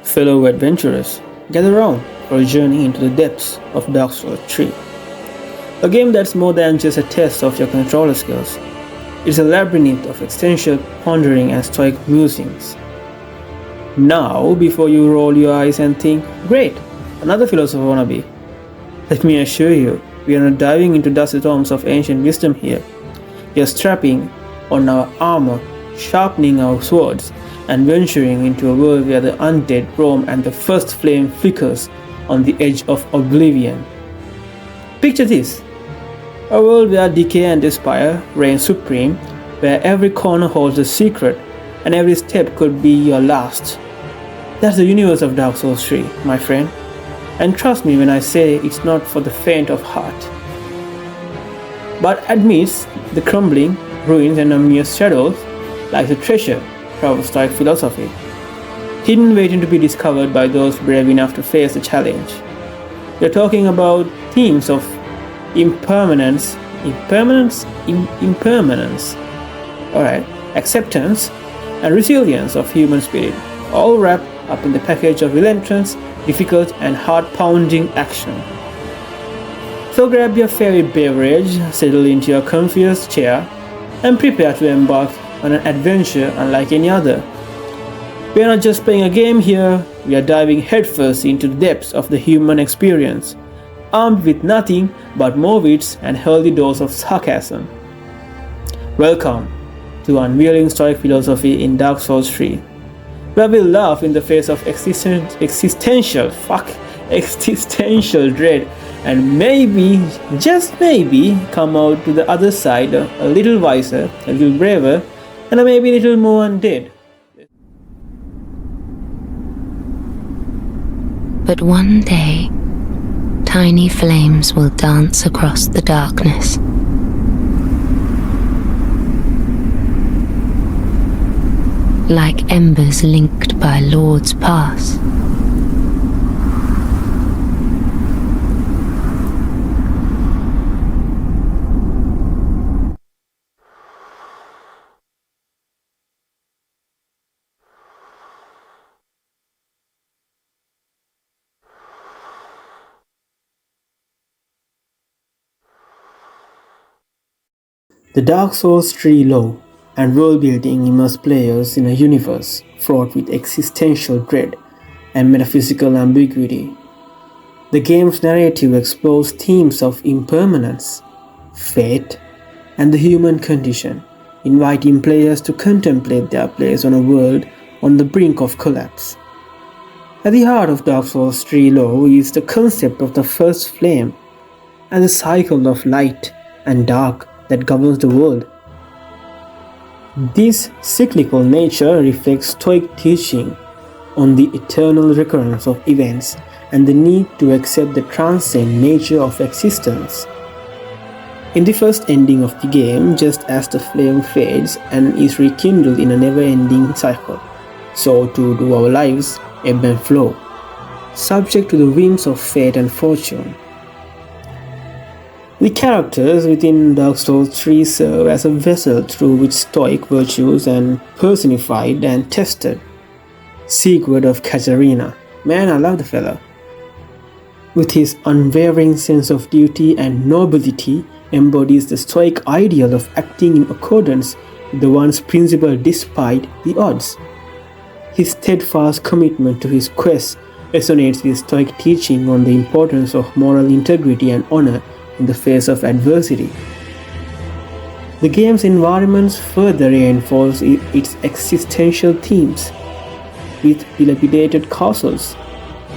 Fellow adventurers, gather round for a journey into the depths of Dark Souls 3. A game that's more than just a test of your controller skills. It's a labyrinth of existential pondering and stoic musings. Now, before you roll your eyes and think, great, another philosopher wannabe, let me assure you, we are not diving into dusty tomes of ancient wisdom here. We are strapping on our armor, sharpening our swords, and venturing into a world where the undead roam and the first flame flickers on the edge of oblivion. Picture this, a world where decay and despair reign supreme, where every corner holds a secret and every step could be your last. That's the universe of Dark Souls 3, my friend. And trust me when I say it's not for the faint of heart. But amidst the crumbling ruins and ominous shadows lies a treasure of Stoic philosophy, hidden waiting to be discovered by those brave enough to face the challenge. We're talking about themes of impermanence, acceptance, and resilience of human spirit, all wrapped up in the package of relentless, difficult, and heart-pounding action. So grab your favorite beverage, settle into your comfiest chair, and prepare to embark on an adventure unlike any other. We are not just playing a game here, we are diving headfirst into the depths of the human experience, armed with nothing but more wits and healthy dose of sarcasm. Welcome to Unveiling Stoic Philosophy in Dark Souls 3, where we laugh in the face of existential dread and maybe, just maybe, come out to the other side a little wiser, a little braver, and maybe a little more undead. But one day, tiny flames will dance across the darkness. Like embers linked by Lord's Pass. The Dark Souls 3 lore and world-building immerse players in a universe fraught with existential dread and metaphysical ambiguity. The game's narrative explores themes of impermanence, fate, and the human condition, inviting players to contemplate their place on a world on the brink of collapse. At the heart of Dark Souls 3 lore is the concept of the first flame and the cycle of light and dark that governs the world. This cyclical nature reflects Stoic teaching on the eternal recurrence of events and the need to accept the transcendent nature of existence. In the first ending of the game, just as the flame fades and is rekindled in a never-ending cycle, so too do our lives ebb and flow, subject to the whims of fate and fortune. The characters within Dark Souls 3 serve as a vessel through which Stoic virtues are personified and tested. Sigurd of Catarina, man, I love the fella. With his unwavering sense of duty and nobility, embodies the Stoic ideal of acting in accordance with the one's principle despite the odds. His steadfast commitment to his quest resonates with Stoic teaching on the importance of moral integrity and honor in the face of adversity. The game's environments further reinforce its existential themes, with dilapidated castles,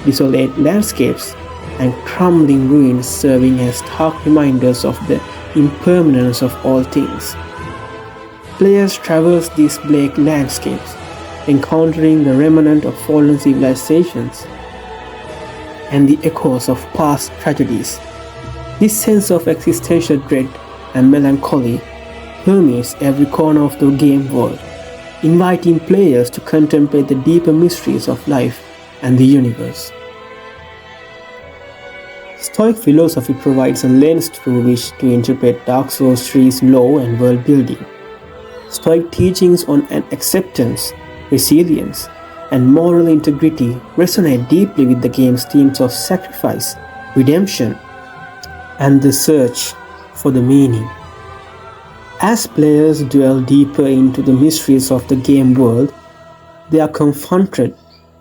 desolate landscapes, and crumbling ruins serving as stark reminders of the impermanence of all things. Players traverse these bleak landscapes, encountering the remnant of fallen civilizations and the echoes of past tragedies. This sense of existential dread and melancholy permeates every corner of the game world, inviting players to contemplate the deeper mysteries of life and the universe. Stoic philosophy provides a lens through which to interpret Dark Souls 3's lore and world building. Stoic teachings on acceptance, resilience, and moral integrity resonate deeply with the game's themes of sacrifice, redemption, and the search for the meaning. As players dwell deeper into the mysteries of the game world, they are confronted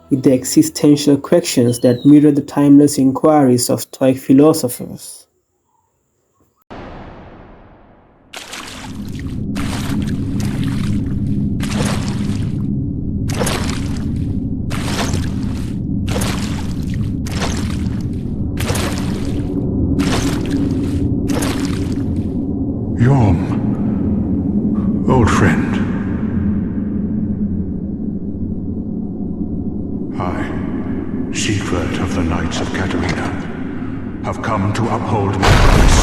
with the existential questions that mirror the timeless inquiries of Stoic philosophers. Yom, old friend. I, secret of the Knights of Katarina, have come to uphold my promise.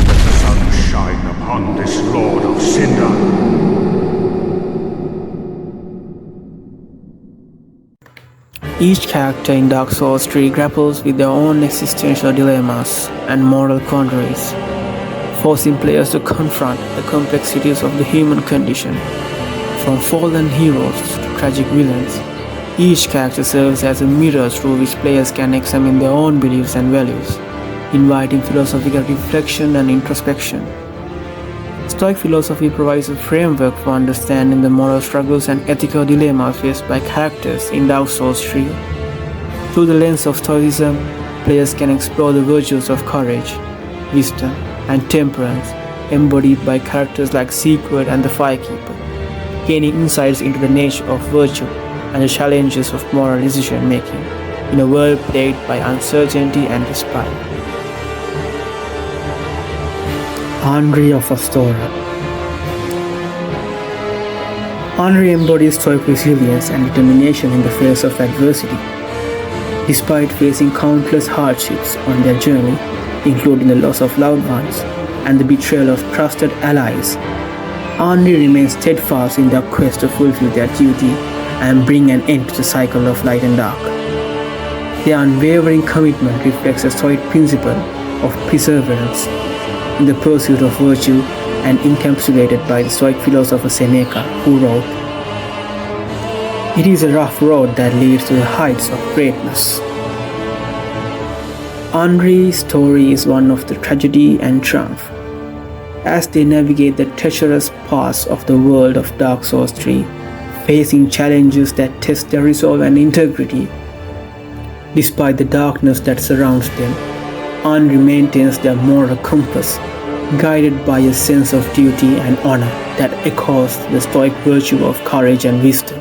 Let the sun shine upon this Lord of Cinder. Each character in Dark Souls 3 grapples with their own existential dilemmas and moral quandaries, forcing players to confront the complexities of the human condition. From fallen heroes to tragic villains, each character serves as a mirror through which players can examine their own beliefs and values, inviting philosophical reflection and introspection. Stoic philosophy provides a framework for understanding the moral struggles and ethical dilemmas faced by characters in Dark Souls 3. Through the lens of Stoicism, players can explore the virtues of courage, wisdom, and temperance embodied by characters like Secret and the Firekeeper, gaining insights into the nature of virtue and the challenges of moral decision-making in a world plagued by uncertainty and despair. Henri of Astora. Henri embodies Stoic resilience and determination in the face of adversity. Despite facing countless hardships on their journey, including the loss of loved ones and the betrayal of trusted allies, Henri remains steadfast in their quest to fulfill their duty and bring an end to the cycle of light and dark. Their unwavering commitment reflects a Stoic principle of perseverance in the pursuit of virtue and encapsulated by the Stoic philosopher Seneca, who wrote, "It is a rough road that leads to the heights of greatness." Henri's story is one of the tragedy and triumph, as they navigate the treacherous paths of the world of Dark Souls 3, facing challenges that test their resolve and integrity. Despite the darkness that surrounds them, Henri maintains their moral compass, guided by a sense of duty and honor that echoes the Stoic virtue of courage and wisdom.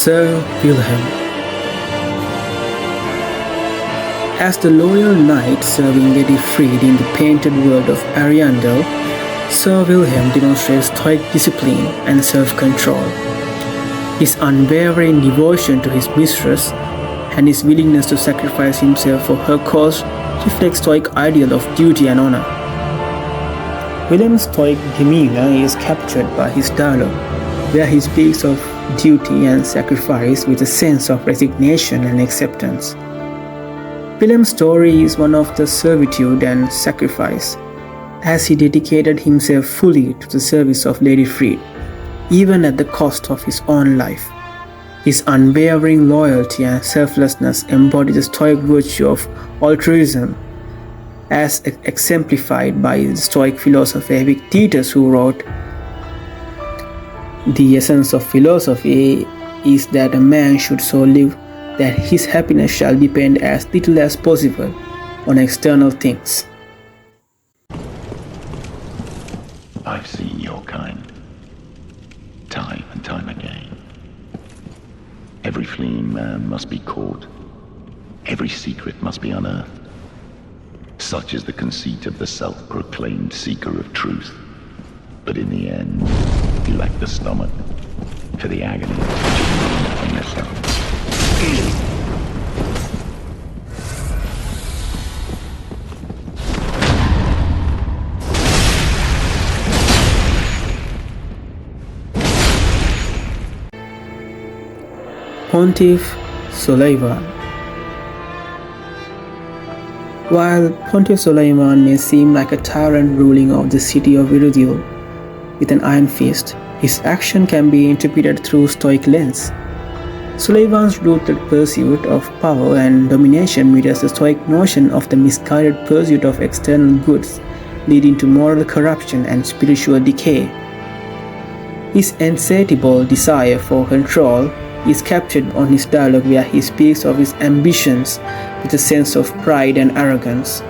Sir Wilhelm. As the loyal knight serving Lady Freed in the painted world of Ariandel, Sir Wilhelm demonstrates Stoic discipline and self-control. His unwavering devotion to his mistress and his willingness to sacrifice himself for her cause reflects Stoic ideal of duty and honor. Wilhelm's Stoic demeanor is captured by his dialogue, where he speaks of duty and sacrifice with a sense of resignation and acceptance. Wilhelm's story is one of the servitude and sacrifice, as he dedicated himself fully to the service of Lady Freed, even at the cost of his own life. His unwavering loyalty and selflessness embody the Stoic virtue of altruism, as exemplified by the Stoic philosopher Epictetus, who wrote, "The essence of philosophy is that a man should so live that his happiness shall depend as little as possible on external things." I've seen your kind, time and time again. Every fleeing man must be caught. Every secret must be unearthed. Such is the conceit of the self-proclaimed seeker of truth. But in the end, you lack the stomach for the agony of yourself. Pontiff Suleiman. While Pontiff Suleiman may seem like a tyrant ruling over the city of Irudil with an iron fist, his action can be interpreted through Stoic lens. Suleiman's ruthless pursuit of power and domination mirrors the Stoic notion of the misguided pursuit of external goods, leading to moral corruption and spiritual decay. His insatiable desire for control is captured on his dialogue where he speaks of his ambitions with a sense of pride and arrogance.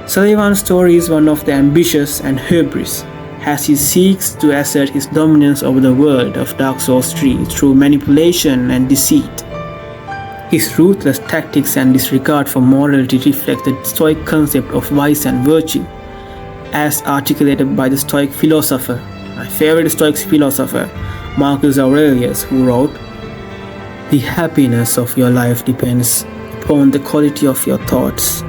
Suleiman's story is one of the ambitious and hubris, as he seeks to assert his dominance over the world of Dark Souls 3 through manipulation and deceit. His ruthless tactics and disregard for morality reflect the Stoic concept of vice and virtue, as articulated by the Stoic philosopher, my favorite Stoic philosopher, Marcus Aurelius, who wrote, "The happiness of your life depends upon the quality of your thoughts."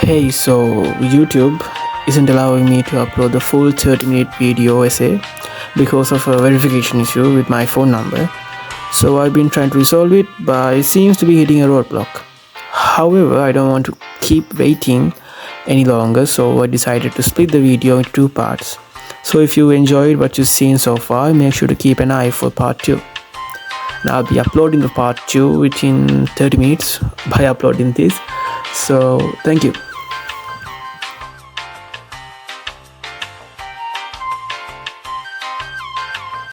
Hey, so YouTube isn't allowing me to upload the full 30-minute video essay because of a verification issue with my phone number. So I've been trying to resolve it, but it seems to be hitting a roadblock. However, I don't want to keep waiting any longer, so I decided to split the video into 2 parts. So if you enjoyed what you've seen so far, make sure to keep an eye for part 2. And I'll be uploading the part 2 within 30 minutes by uploading this. So thank you.